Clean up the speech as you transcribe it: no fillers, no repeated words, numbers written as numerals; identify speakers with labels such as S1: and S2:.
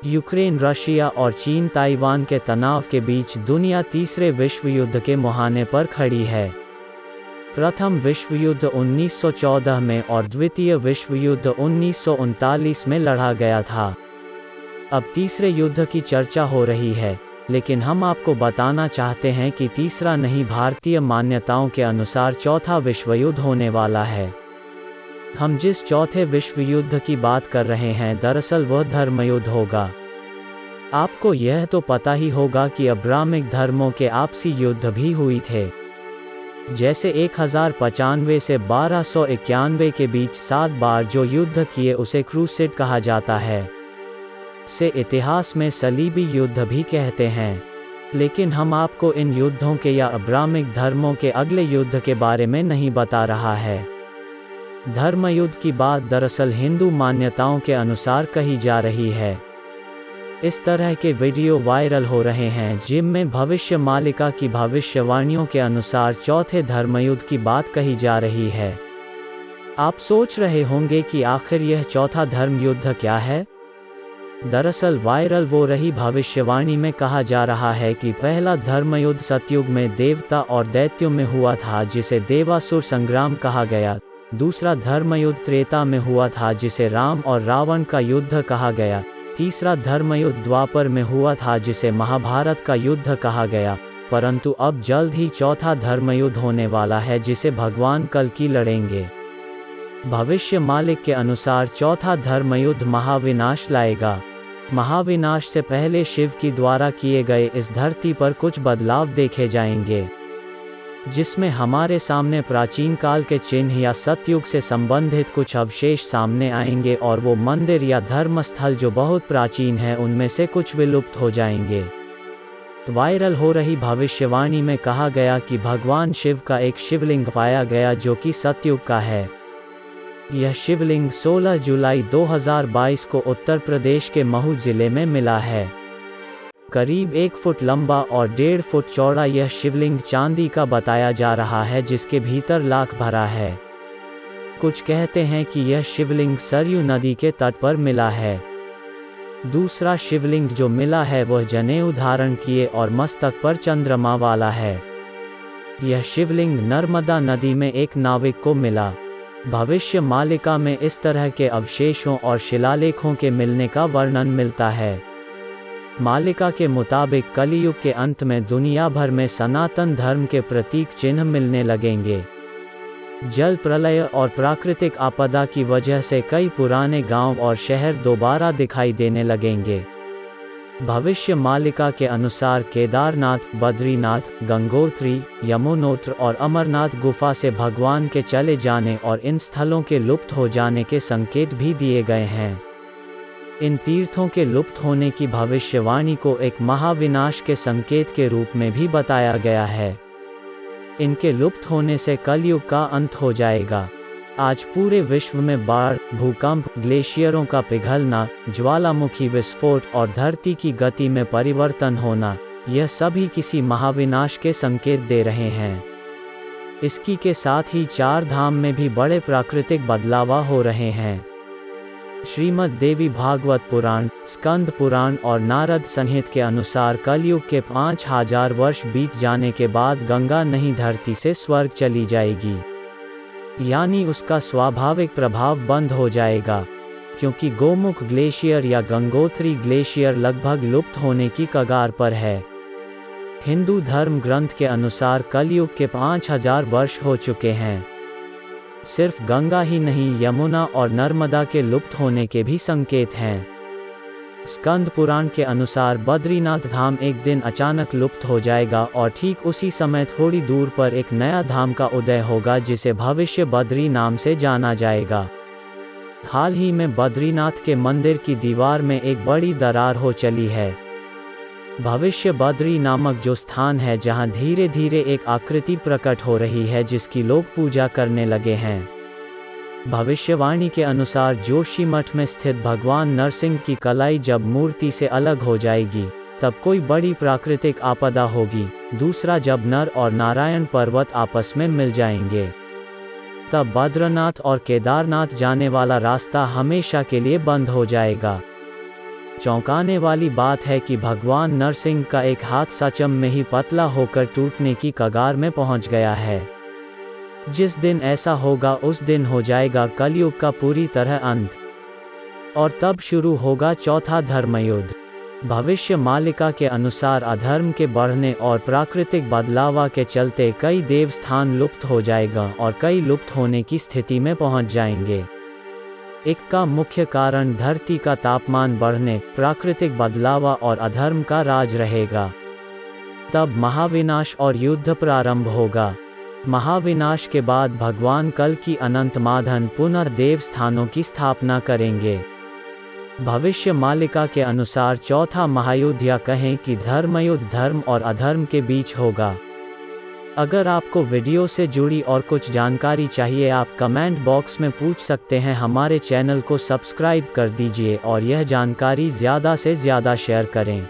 S1: Ukraine, Russia और चीन Taiwan के तनाव के बीच दुनिया तीसरे विश्व युद्ध के मुहाने पर खड़ी है। प्रथम विश्व युद्ध 1914 में और द्वितीय विश्व युद्ध 1939 में लड़ा गया था। अब तीसरे युद्ध की चर्चा हो रही है, लेकिन हम आपको बताना चाहते हैं कि तीसरा नहीं, भारतीय मान्यताओं के अनुसार चौथा विश्व युद्ध होने वाला है। हम जिस चौथे विश्व युद्ध की बात कर रहे हैं, दरअसल वह धर्मयुद्ध होगा। आपको यह तो पता ही होगा कि अब्राहमिक धर्मों के आपसी युद्ध भी हुए थे। जैसे 1095 से 1291 के बीच 7 बार जो युद्ध किए उसे क्रूसेड कहा जाता है। से इतिहास में सलीबी युद्ध भी कहते हैं। लेकिन हम आपको इन युद्धों के या अब्राहमिक धर्मों के अगले युद्ध के बारे में नहीं बता रहा है। धर्मयुद्ध की बात दरअसल हिंदू मान्यताओं के अनुसार कही जा रही है। इस तरह के वीडियो वायरल हो रहे हैं जिनमें भविष्य मालिका की भविष्यवाणियों के अनुसार चौथे धर्मयुद्ध की बात कही जा रही है। आप सोच रहे होंगे कि आखिर यह चौथा धर्मयुद्ध क्या है? दरअसल वायरल हो रही भविष्यवाणी में कहा जा रहा है कि पहला धर्मयुद्ध सतयुग में देवता और दैत्यों में हुआ था, जिसे देवासुर संग्राम कहा गया। दूसरा धर्मयुद्ध त्रेता में हुआ था, जिसे राम और रावण का युद्ध कहा गया। तीसरा धर्मयुद्ध द्वापर में हुआ था, जिसे महाभारत का युद्ध कहा गया। परंतु अब जल्द ही चौथा धर्मयुद्ध होने वाला है, जिसे भगवान कल्कि लड़ेंगे। भविष्य मालिक के अनुसार चौथा धर्मयुद्ध महाविनाश लाएगा। महाविनाश से पहले शिव की द्वारा किए गए इस धरती पर कुछ बदलाव देखे जाएंगे, जिसमें हमारे सामने प्राचीन काल के चिन्ह या सतयुग से संबंधित कुछ अवशेष सामने आएंगे, और वो मंदिर या धर्मस्थल जो बहुत प्राचीन है उनमें से कुछ विलुप्त हो जाएंगे। वायरल हो रही भविष्यवाणी में कहा गया कि भगवान शिव का एक शिवलिंग पाया गया जो कि सतयुग का है। यह शिवलिंग 16 जुलाई 2022 को उत्तर प्रदेश के महू जिले में मिला है। करीब 1 फुट लंबा और 1.5 फुट चौड़ा यह शिवलिंग चांदी का बताया जा रहा है, जिसके भीतर लाख भरा है। कुछ कहते हैं कि यह शिवलिंग सरयू नदी के तट पर मिला है। दूसरा शिवलिंग जो मिला है वह जनेऊ धारण किए और मस्तक पर चंद्रमा वाला है। यह शिवलिंग नर्मदा नदी में एक नाविक को मिला। भविष्य मालिका में इस तरह के अवशेषों और शिलालेखों के मिलने का वर्णन मिलता है। मालिका के मुताबिक कलियुग के अंत में दुनिया भर में सनातन धर्म के प्रतीक चिन्ह मिलने लगेंगे। जल प्रलय और प्राकृतिक आपदा की वजह से कई पुराने गांव और शहर दोबारा दिखाई देने लगेंगे। भविष्य मालिका के अनुसार केदारनाथ, बद्रीनाथ, गंगोत्री, यमुनोत्र और अमरनाथ गुफा से भगवान के चले जाने और इन स्थलों के लुप्त हो जाने के संकेत भी दिए गए हैं। इन तीर्थों के लुप्त होने की भविष्यवाणी को एक महाविनाश के संकेत के रूप में भी बताया गया है। इनके लुप्त होने से कलयुग का अंत हो जाएगा। आज पूरे विश्व में बाढ़, भूकंप, ग्लेशियरों का पिघलना, ज्वालामुखी विस्फोट और धरती की गति में परिवर्तन होना, यह सभी किसी महाविनाश के संकेत दे रहे हैं। इसकी के साथ ही 4 धाम में भी बड़े प्राकृतिक बदलाव हो रहे हैं। श्रीमद् देवी भागवत पुराण, स्कंद पुराण और नारद संहित के अनुसार कलयुग के 5000 वर्ष बीत जाने के बाद गंगा नहीं धरती से स्वर्ग चली जाएगी, यानी उसका स्वाभाविक प्रभाव बंद हो जाएगा, क्योंकि गोमुख ग्लेशियर या गंगोत्री ग्लेशियर लगभग लुप्त होने की कगार पर है। हिंदू धर्म ग्रंथ के अनुसार कलयुग के 5000 वर्ष हो चुके हैं। सिर्फ गंगा ही नहीं, यमुना और नर्मदा के लुप्त होने के भी संकेत हैं। स्कंद पुराण के अनुसार बद्रीनाथ धाम एक दिन अचानक लुप्त हो जाएगा और ठीक उसी समय थोड़ी दूर पर एक नया धाम का उदय होगा, जिसे भविष्य बद्री नाम से जाना जाएगा। हाल ही में बद्रीनाथ के मंदिर की दीवार में एक बड़ी दरार हो चली है। भविष्य बद्री नामक जो स्थान है, जहां धीरे धीरे एक आकृति प्रकट हो रही है जिसकी लोग पूजा करने लगे हैं। भविष्यवाणी के अनुसार जोशीमठ में स्थित भगवान नरसिंह की कलाई जब मूर्ति से अलग हो जाएगी, तब कोई बड़ी प्राकृतिक आपदा होगी। दूसरा, जब नर और नारायण पर्वत आपस में मिल जाएंगे, तब बद्रीनाथ और केदारनाथ जाने वाला रास्ता हमेशा के लिए बंद हो जाएगा। चौंकाने वाली बात है कि भगवान नरसिंह का एक हाथ सचम में ही पतला होकर टूटने की कगार में पहुंच गया है। जिस दिन ऐसा होगा उस दिन हो जाएगा कलयुग का पूरी तरह अंत, और तब शुरू होगा चौथा धर्मयुद्ध। भविष्य मालिका के अनुसार अधर्म के बढ़ने और प्राकृतिक बदलाव के चलते कई देवस्थान लुप्त हो जाएगा और कई लुप्त होने की स्थिति में पहुंच जाएंगे। एक का मुख्य कारण धरती का तापमान बढ़ने, प्राकृतिक बदलाव और अधर्म का राज रहेगा। तब महाविनाश और युद्ध प्रारंभ होगा। महाविनाश के बाद भगवान कल की अनंत माधन पुनः देवस्थानों की स्थापना करेंगे। भविष्य मालिका के अनुसार चौथा महायुद्ध या कहें कि धर्मयुद्ध धर्म और अधर्म के बीच होगा। अगर आपको वीडियो से जुड़ी और कुछ जानकारी चाहिए आप कमेंट बॉक्स में पूछ सकते हैं। हमारे चैनल को सब्सक्राइब कर दीजिए और यह जानकारी ज़्यादा से ज़्यादा शेयर करें।